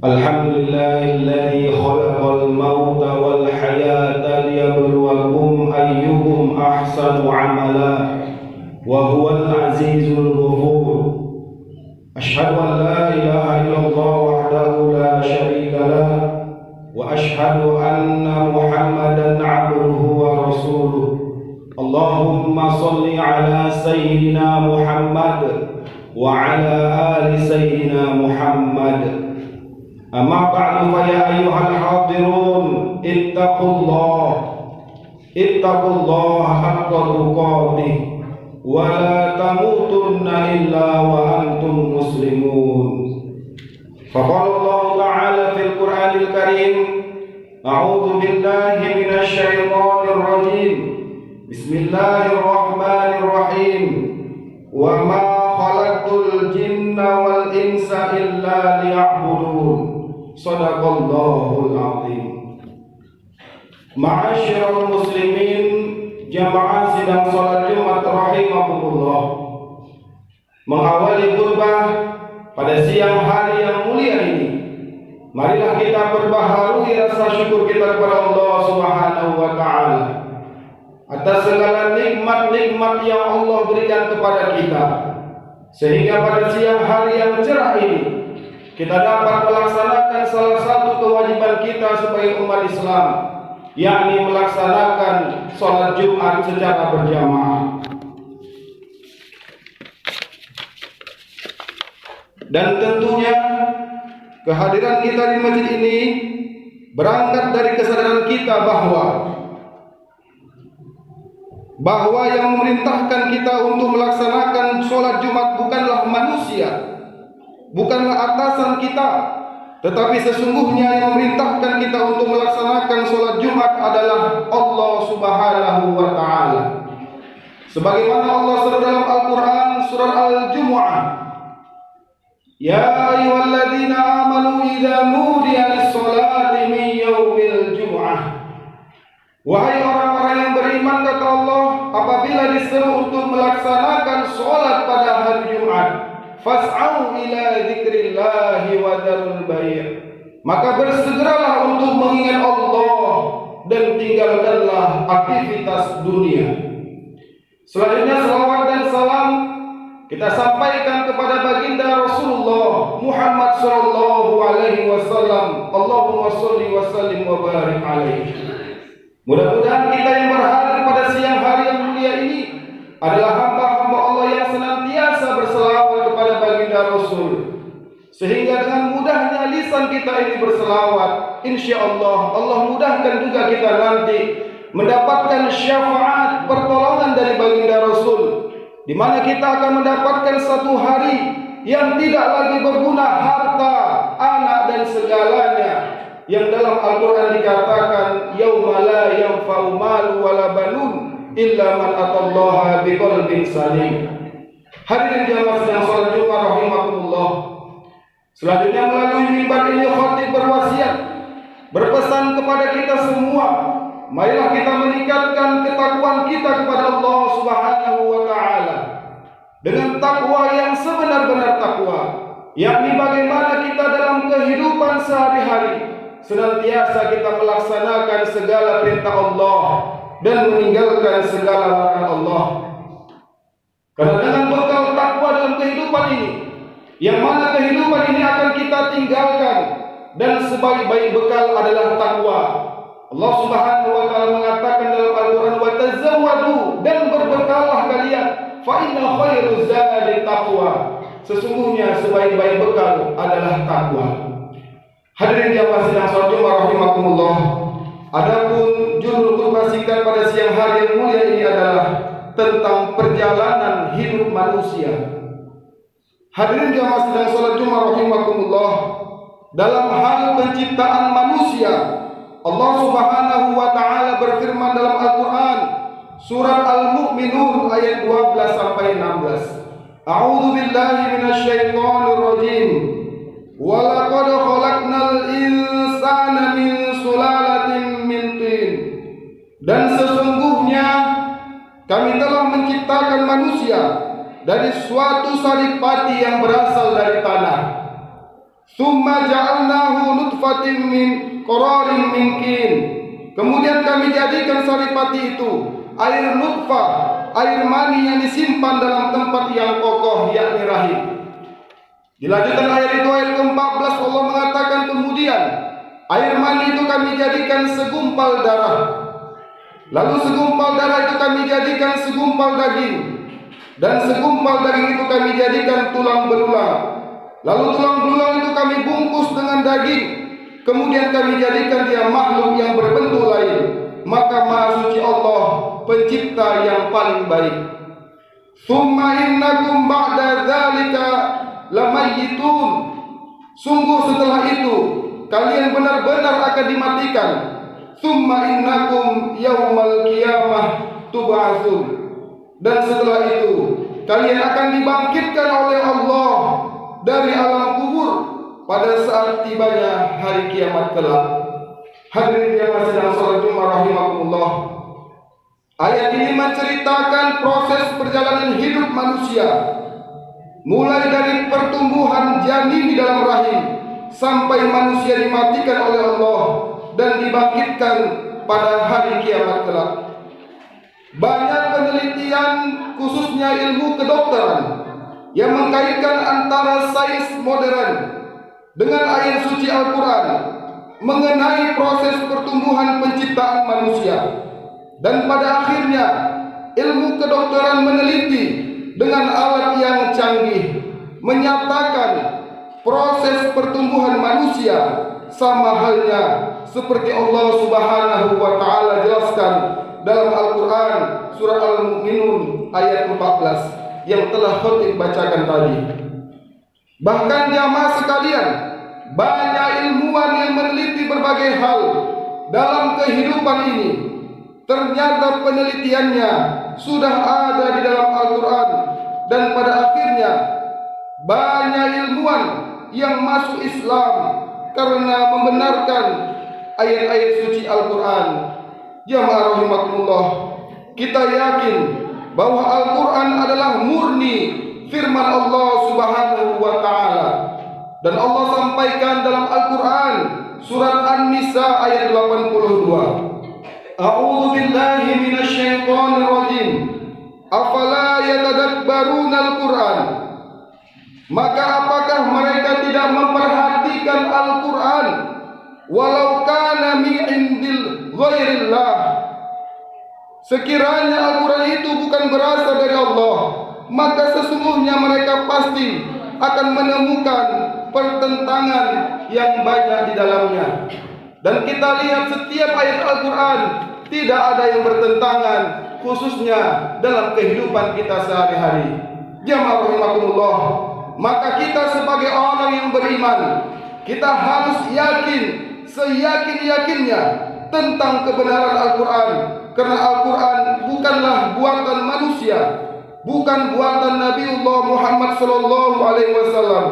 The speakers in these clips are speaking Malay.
الحمد لله الذي خلق الموت والحياة ليبلوكم أيكم أحسن عملا وهو العزيز الغفور. أشهد أن لا إله إلا الله وحده لا شريك له وأشهد أن محمدا عبده ورسوله. اللهم صل على سيدنا محمد وعلى آل سيدنا محمد. أما بعد فيا أيها الحاضرون اتقوا الله حق تقاته ولا تموتن إلا وأنتم مسلمون. فقال الله تعالى في القرآن الكريم: أعوذ بالله من الشيطان الرجيم. بسم الله الرحمن الرحيم. وما خلقت الجن والإنس إلا ليعبدون. Sadaqallahul azim. Ma'asyiral muslimin, jamaah sidang salat Jumat rahimakumullah. Mengawali khutbah pada siang hari yang mulia ini, marilah kita perbaharui rasa syukur kita kepada Allah Subhanahu wa taala atas segala nikmat-nikmat yang Allah berikan kepada kita, sehingga pada siang hari yang cerah ini kita dapat melaksanakan salah satu kewajiban kita sebagai umat Islam, yakni melaksanakan sholat Jumat secara berjamaah. Dan tentunya kehadiran kita di masjid ini berangkat dari kesadaran kita bahwa yang memerintahkan kita untuk melaksanakan sholat Jumat bukanlah manusia, bukanlah atasan kita, tetapi sesungguhnya yang memerintahkan kita untuk melaksanakan sholat Jumat adalah Allah Subhanahu wa ta'ala. Sebagaimana Allah surah dalam Al-Quran surah Al-Jumu'ah, Ya ayyuhalladzina amanu idza nudiya lis-sholati min yaumil jumu'ah. Wahai orang-orang yang beriman, kata Allah, apabila diseru untuk melaksanakan sholat pada hari Jumat, fas'au ila dzikrillahi wa dzarul bai', maka bersegeralah untuk mengingat Allah dan tinggalkanlah aktivitas dunia. Selanjutnya salawat dan salam kita sampaikan kepada baginda Rasulullah Muhammad sallallahu alaihi wasallam. Allahumma shalli wa sallim wa barik alaihi. Mudah-mudahan kita yang berhadir pada siang hari yang mulia ini adalah hamba-hamba Allah yang senantiasa berselawat kepada baginda Rasul, sehingga dengan mudahnya lisan kita ini berselawat, insyaallah Allah mudahkan juga kita nanti mendapatkan syafaat pertolongan dari baginda Rasul, di mana kita akan mendapatkan satu hari yang tidak lagi berguna harta, anak dan segalanya, yang dalam Al-Quran dikatakan yauma la yanfa'u malu wala banun illa man atallaha biqalbin salim. Hadirin jamaah sedang salat Jumat rahimakumullah. Selanjutnya melalui mimbar ini khatib berwasiat, berpesan kepada kita semua, marilah kita meningkatkan ketakwaan kita kepada Allah Subhanahu wa taala dengan takwa yang sebenar-benar takwa, yakni bagaimana kita dalam kehidupan sehari-hari senantiasa kita melaksanakan segala perintah Allah dan meninggalkan segala larangan Allah. Karena dengan bekal takwa dalam kehidupan ini, yang mana kehidupan ini akan kita tinggalkan, dan sebaik-baik bekal adalah takwa. Allah Subhanahu wa taala mengatakan dalam Al-Qur'an, wa tazawwadu, dan berbekallah kalian, fa inna khairuz zadi taqwa. Sesungguhnya sebaik-baik bekal adalah takwa. Hadirin jamaah sidang salat Jumat rahimakumullah. Adapun judul khutbah singkat pada siang hari yang mulia ini adalah tentang perjalanan hidup manusia. Hadirin jamaah sidang salat Jumat rahimakumullah, dalam hal penciptaan manusia, Allah Subhanahu wa taala berfirman dalam Al-Qur'an surat Al-Mu'minun ayat 12 sampai 16. A'udzu billahi minasyaitonir rajim. Wa laqad khalaqnal insana min sulalatin min tin. Dan sesungguhnya kami telah menciptakan manusia dari suatu saripati yang berasal dari tanah. Tsumma ja'alnahu nutfatin min qararin makin. Kemudian kami jadikan saripati itu air nutfah, air mani yang disimpan dalam tempat yang kokoh, yakni rahim. Dilanjutkan ayat itu, ayat ke-14, Allah mengatakan kemudian air mani itu kami jadikan segumpal darah. Lalu segumpal darah itu kami jadikan segumpal daging, dan segumpal daging itu kami jadikan tulang belulang. Lalu tulang belulang itu kami bungkus dengan daging. Kemudian kami jadikan dia makhluk yang berbentuk lain. Maka Maha Suci Allah, pencipta yang paling baik. Tsumma innakum ba'da dzalika lamayyitun. Sungguh setelah itu kalian benar-benar akan dimatikan. Tsumma innakum yaumal qiyamah tub'atsun. Dan setelah itu kalian akan dibangkitkan oleh Allah dari alam kubur pada saat tibanya hari kiamat kelak. Hadirin yang sedang salat Jumat rahimakumullah. Ayat ini menceritakan proses perjalanan hidup manusia, mulai dari pertumbuhan janin di dalam rahim sampai manusia dimatikan oleh Allah dan dibangkitkan pada hari kiamat kelak. Banyak penelitian, khususnya ilmu kedokteran, yang mengkaitkan antara sains modern dengan ayat suci Al-Quran mengenai proses pertumbuhan penciptaan manusia. Dan pada akhirnya ilmu kedokteran meneliti dengan alat yang canggih menyatakan proses pertumbuhan manusia sama halnya seperti Allah Subhanahu wa taala jelaskan dalam Al-Quran surah Al-Mu'minun ayat 14 yang telah khotib bacakan tadi. Bahkan jamaah sekalian, banyak ilmuwan yang meneliti berbagai hal dalam kehidupan ini. Ternyata penelitiannya sudah ada di dalam Al-Quran. Dan pada akhirnya banyak ilmuwan yang masuk Islam karena membenarkan ayat-ayat suci Al-Quran. Jamaah rahimakumullah, kita yakin bahwa Al-Quran adalah murni firman Allah Subhanahu wa ta'ala. Dan Allah sampaikan dalam Al-Quran surat An-Nisa ayat 82. A'udzu billahi minasyaitonir rajim. Afala yatadabbaruna al-Quran? Maka apakah mereka tidak memperhatikan Al-Quran? Walau kana min indil ghairillah. Sekiranya Al-Quran itu bukan berasal dari Allah, maka sesungguhnya mereka pasti akan menemukan pertentangan yang banyak di dalamnya. Dan kita lihat setiap ayat Al-Quran tidak ada yang bertentangan, khususnya dalam kehidupan kita sehari-hari. Jamaah rahimakumullah, maka kita sebagai orang yang beriman, kita harus yakin seyakin-yakinnya tentang kebenaran Al-Quran. Karena Al-Quran bukanlah buatan manusia, bukan buatan Nabiullah Muhammad SAW,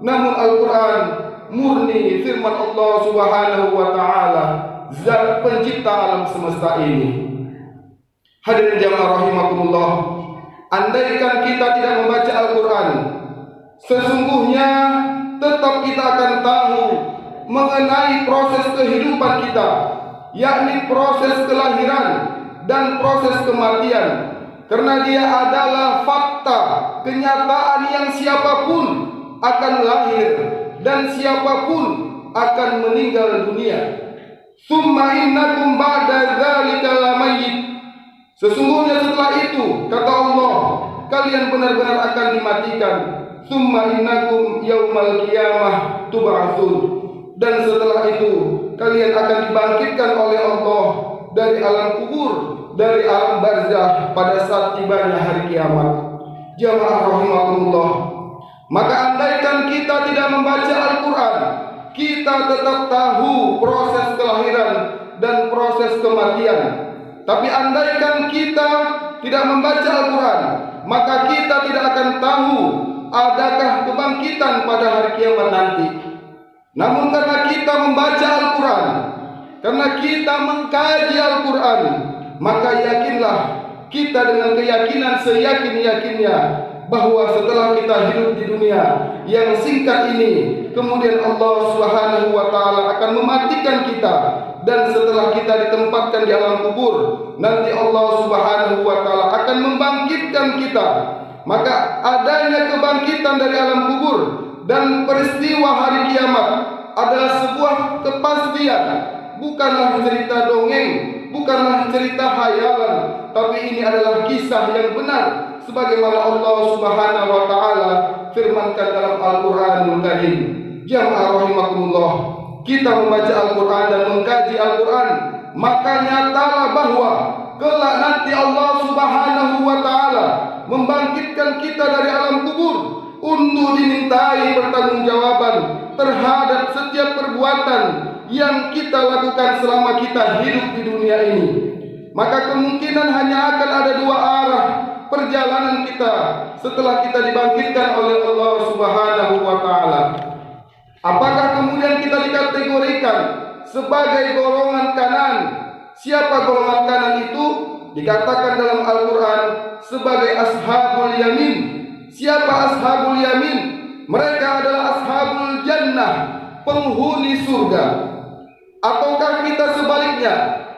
namun Al-Quran murni firman Allah Subhanahu wa ta'ala, zat pencipta alam semesta ini. Hadirin jamaah rahimakumullah, andaikan kita tidak membaca Al-Quran, sesungguhnya tetap kita akan tahu mengenai proses kehidupan kita, yakni proses kelahiran dan proses kematian. Karena dia adalah fakta, kenyataan yang siapapun akan lahir dan siapapun akan meninggal dunia. Tsumma innakum ba'da dzalika lamayyit. Sesungguhnya setelah itu, kata Allah, kalian benar-benar akan dimatikan. Tsumma innakum yaumal qiyamah tub'atsun. Dan setelah itu kalian akan dibangkitkan oleh Allah dari alam kubur, dari alam barzakh pada saat tibanya hari kiamat. Jamaah rahimakumullah, maka andaikan kita tidak membaca Al-Quran, kita tetap tahu proses kelahiran dan proses kematian. Tapi andaikan kita tidak membaca Al-Quran, maka kita tidak akan tahu adakah kebangkitan pada hari kiamat nanti. Namun karena kita membaca Al-Quran, karena kita mengkaji Al-Quran, maka yakinlah kita dengan keyakinan seyakin-yakinnya bahwa setelah kita hidup di dunia yang singkat ini, kemudian Allah Subhanahu wa taala akan mematikan kita, dan setelah kita ditempatkan di alam kubur, nanti Allah Subhanahu wa taala akan membangkitkan kita. Maka adanya kebangkitan dari alam kubur dan peristiwa hari kiamat adalah sebuah kepastian, bukanlah cerita dongeng, bukanlah cerita hayalan, tapi ini adalah kisah yang benar sebagaimana Allah Subhanahu wa taala firmankan dalam Al-Qur'anul Karim. Jamaah rahimakumullah, kita membaca Al-Qur'an dan mengkaji Al-Qur'an, maka nyatalah bahwa kelak nanti Allah Subhanahu wa taala membangkitkan kita dari alam kubur untuk dimintai pertanggungjawaban terhadap setiap perbuatan yang kita lakukan selama kita hidup di dunia ini. Maka kemungkinan hanya akan ada dua arah perjalanan kita setelah kita dibangkitkan oleh Allah Subhanahu wa taala. Apakah kemudian kita dikategorikan sebagai golongan kanan? Siapa golongan kanan itu? Dikatakan dalam Al-Qur'an sebagai ashabul yamin. Siapa ashabul yamin? Mereka adalah ashabul jannah, penghuni surga. Ataukah kita sebaliknya?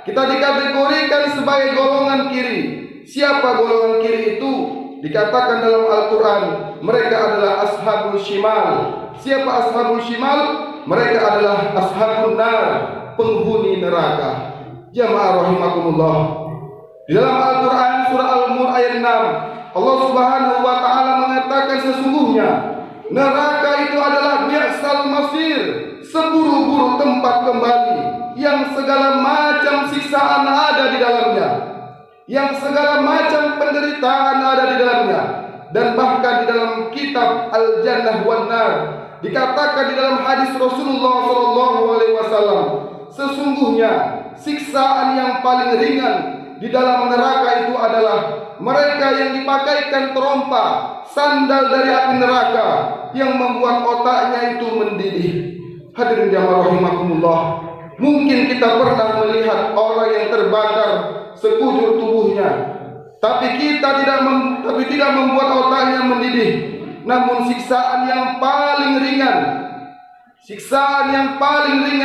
Kita dikategorikan sebagai golongan kiri. Siapa golongan kiri itu? Dikatakan dalam Al-Qur'an mereka adalah ashabul shimal. Siapa ashabul shimal? Mereka adalah ashabun nar, penghuni neraka. Jamaah rahimakumullah, di dalam Al-Qur'an surah Al-Mulk ayat 6, Allah Subhanahu wa taala mengatakan sesungguhnya neraka itu adalah bi'sal masir, seburuk-buruk tempat kembali, yang segala macam siksaan ada di dalamnya, yang segala macam penderitaan ada di dalamnya. Dan bahkan di dalam kitab Al-Jannah wan Nar dikatakan di dalam hadis Rasulullah SAW, sesungguhnya siksaan yang paling ringan di dalam neraka itu adalah mereka yang dipakaikan terompa, sandal dari api neraka yang membuat otaknya itu mendidih. Hadirin jamaah rahimakumullah, mungkin kita pernah melihat orang yang terbakar sekujur tubuhnya, tapi tidak membuat otaknya mendidih. Namun siksaan yang paling ringan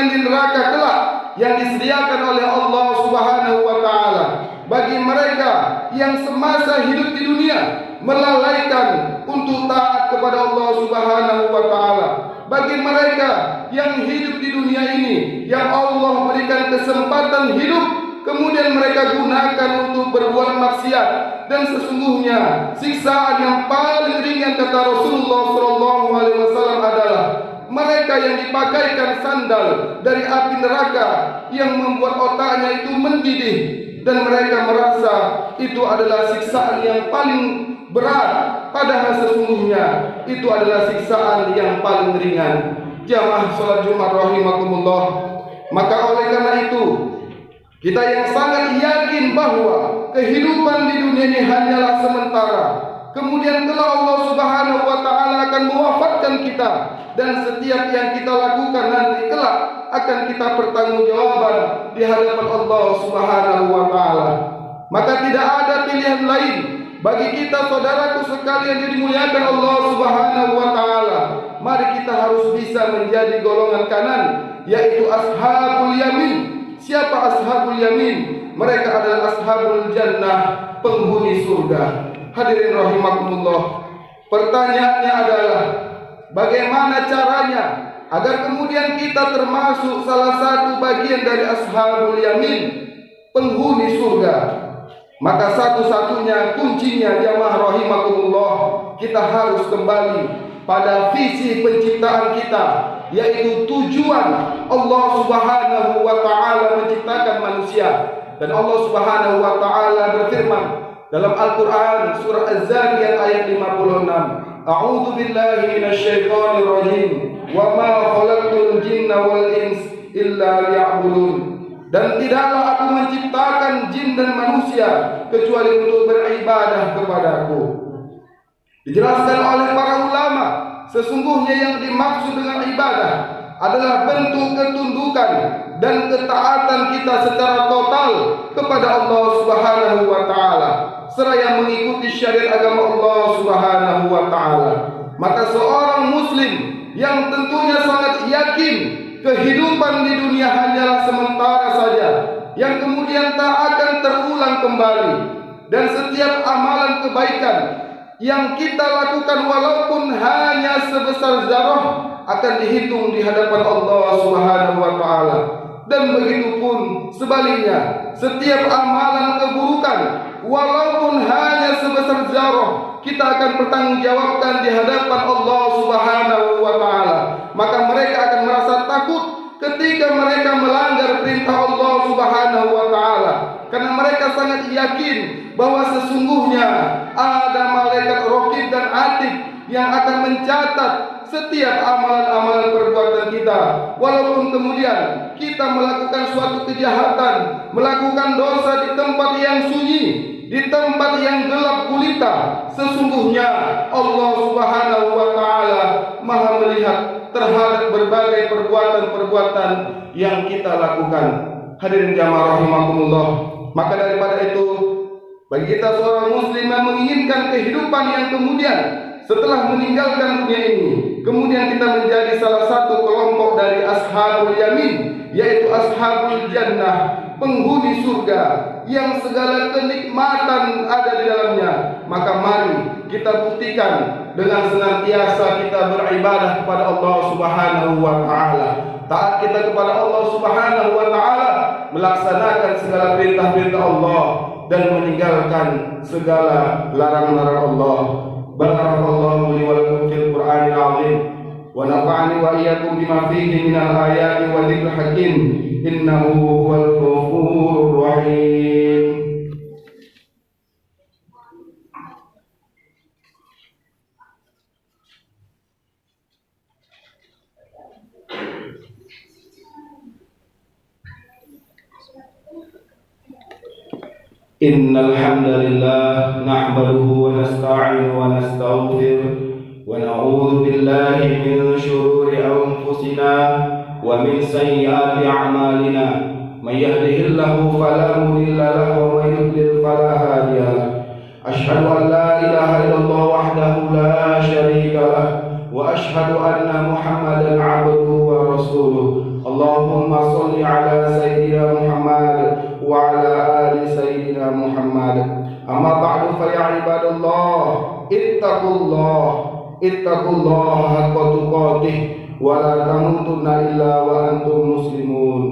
di neraka kelak yang disediakan oleh Allah Subhanahu wa taala bagi mereka yang semasa hidup di dunia melalaikan untuk taat kepada Allah Subhanahu wa taala, bagi mereka yang hidup di dunia ini yang Allah berikan kesempatan hidup kemudian mereka gunakan untuk berbuat maksiat. Dan sesungguhnya siksaan yang paling ringan kata Rasulullah SAW adalah mereka yang dipakaikan sandal dari api neraka yang membuat otaknya itu mendidih, dan mereka merasa itu adalah siksaan yang paling berat, padahal sesungguhnya itu adalah siksaan yang paling ringan. Jamaah salat Jumat rahimakumullah, maka oleh karena itu kita yang sangat yakin bahwa kehidupan di dunia ini hanyalah sementara. Kemudian kelak Allah Subhanahu wa taala akan mewafatkan kita, dan setiap yang kita lakukan nanti kelak akan kita pertanggungjawaban di hadapan Allah Subhanahu wa taala. Maka tidak ada pilihan lain bagi kita saudaraku sekalian yang dimuliakan Allah Subhanahu wa taala. Mari kita harus bisa menjadi golongan kanan, yaitu ashabul yamin. Siapa ashabul yamin? Mereka adalah ashabul jannah, penghuni surga. Hadirin rahimakumullah, pertanyaannya adalah bagaimana caranya agar kemudian kita termasuk salah satu bagian dari ashabul yamin, penghuni surga? Maka satu-satunya kuncinya jamaah rahimakumullah, kita harus kembali pada visi penciptaan kita, yaitu tujuan Allah Subhanahu wa taala menciptakan manusia. Dan Allah Subhanahu wa taala berfirman dalam Al-Qur'an surah Az-Zariyat ayat 56, A'udzu billahi minasyaitonir rajim, wa ma khalaqtul jinna wal ins illa liya'budun. Dan tidaklah aku menciptakan jin dan manusia kecuali untuk beribadah kepadaku. Dijelaskan oleh para ulama, sesungguhnya yang dimaksud dengan ibadah adalah bentuk ketundukan dan ketaatan kita secara total kepada Allah Subhanahu wa taala. seraya mengikuti syariat agama Allah Subhanahu wa taala. Maka seorang muslim yang tentunya sangat yakin kehidupan di dunia hanyalah sementara saja, yang kemudian tak akan terulang kembali, dan setiap amalan kebaikan yang kita lakukan walaupun hanya sebesar zarah akan dihitung di hadapan Allah Subhanahu wa taala. Dan begitu pun sebaliknya, setiap amalan keburukan walaupun hanya sebesar zarah kita akan bertanggungjawabkan di hadapan Allah Subhanahu wa taala. Maka mereka akan merasa takut ketika mereka melanggar perintah Allah Subhanahu wa taala, karena mereka sangat yakin bahwa sesungguhnya ada malaikat raqib dan atid yang akan mencatat setiap amalan-amalan perbuatan kita. Walaupun kemudian kita melakukan suatu kejahatan, melakukan dosa di tempat yang sunyi, di tempat yang gelap gulita, sesungguhnya Allah Subhanahu wa taala Maha melihat terhadap berbagai perbuatan-perbuatan yang kita lakukan. Hadirin jamaah rahimakumullah, maka daripada itu, bagi kita seorang muslim yang menginginkan kehidupan yang kemudian setelah meninggalkan dunia ini, kemudian kita menjadi salah satu kelompok dari ashabul yamin, yaitu ashabul jannah, penghuni surga yang segala kenikmatan ada di dalamnya, maka mari kita buktikan dengan senantiasa kita beribadah kepada Allah Subhanahu wa taala, taat kita kepada Allah Subhanahu wa taala, melaksanakan segala perintah-perintah Allah dan meninggalkan segala larangan-larangan Allah. Barakallahu li wa lakum fil Qur'anil 'azim wa nafa'ani wa iyyakum bima fihi minal ayati wa dzikril hakim. Innahu huwal ghafurur rahim. Innal hamdalillah nahmaduhu wa nasta'inuhu wa nastaghfiruh wa na'udzu billahi min shururi anfusina wa min sayyiati a'malina. May yahdihillahu fala mudilla lahu wa may yudlil fala hadiya lahu. Asyhadu an la ilaha illallah wahdahu la syarika lah wa asyhadu anna Muhammadan 'abduhu wa rasuluh. Allahumma shalli ala sayyidina Muhammad wa ala ali sayyidina Muhammad. Amma ba'du, fa ya ibadallah, ittaqullah haqqa tuqatih wa la tamutunna illa wa antum muslimun.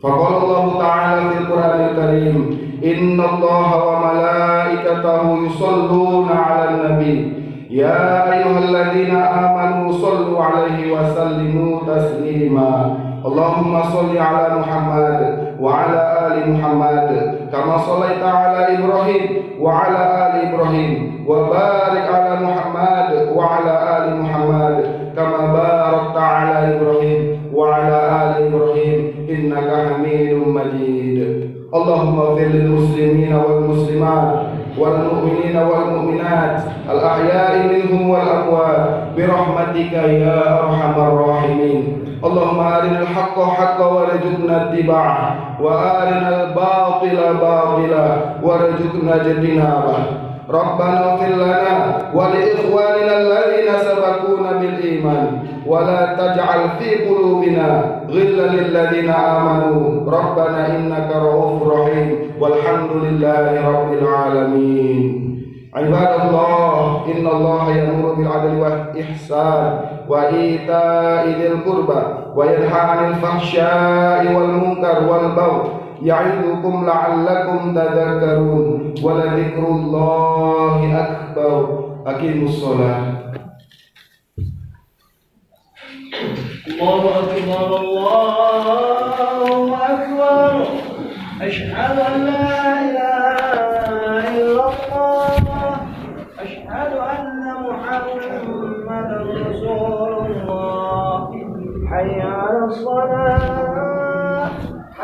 Faqala Allah ta'ala fil Qur'anil Karim, innallaha wa malaikatahu yusholluna 'alan nabi ya ayyuhalladzina amanu shallu 'alaihi wa sallimu taslima. Allahumma shalli 'ala Muhammad wa 'ala ali Muhammad kama shallaita 'ala Ibrahim wa 'ala ali Ibrahim wa barik 'ala Muhammad wa 'ala ali Muhammad kama barakta 'ala Ibrahim wa 'ala ali Ibrahim innaka Hamidum Majid. Allahumma ighfir lil muslimina wal muslimat wal mu'minina wal mu'minat al ahya'i minhum wal amwat bi rahmatika ya arhamar rahimin. Allahumma arinal haqqa haqqan warzuqna ittiba'ah wa arinal batila batila warzuqna ijtinabah. Rabbana ighfir lana wa li ikhwanina alladhina sabaquna bil iman wa la taj'al fi qulubina ghillan lil ladzina amanu rabbana innaka ra'ufur rahim walhamdulillahi rabbil alamin. Ibadallah, innallaha ya'muru bil 'adli wal ihsan wa ita'i dzil qurba wa yanha 'anil fahsya'i wal munkar wal baghi ya'idukum la'allakum tadhakkarun wa la dzikrullahi akbar. Aqimus shalah. Allahu akbar, Allahu akbar. Asyhadu an la ilaha illallah, asyhadu anna Muhammadan rasulullah. Hayya 'alas shalah.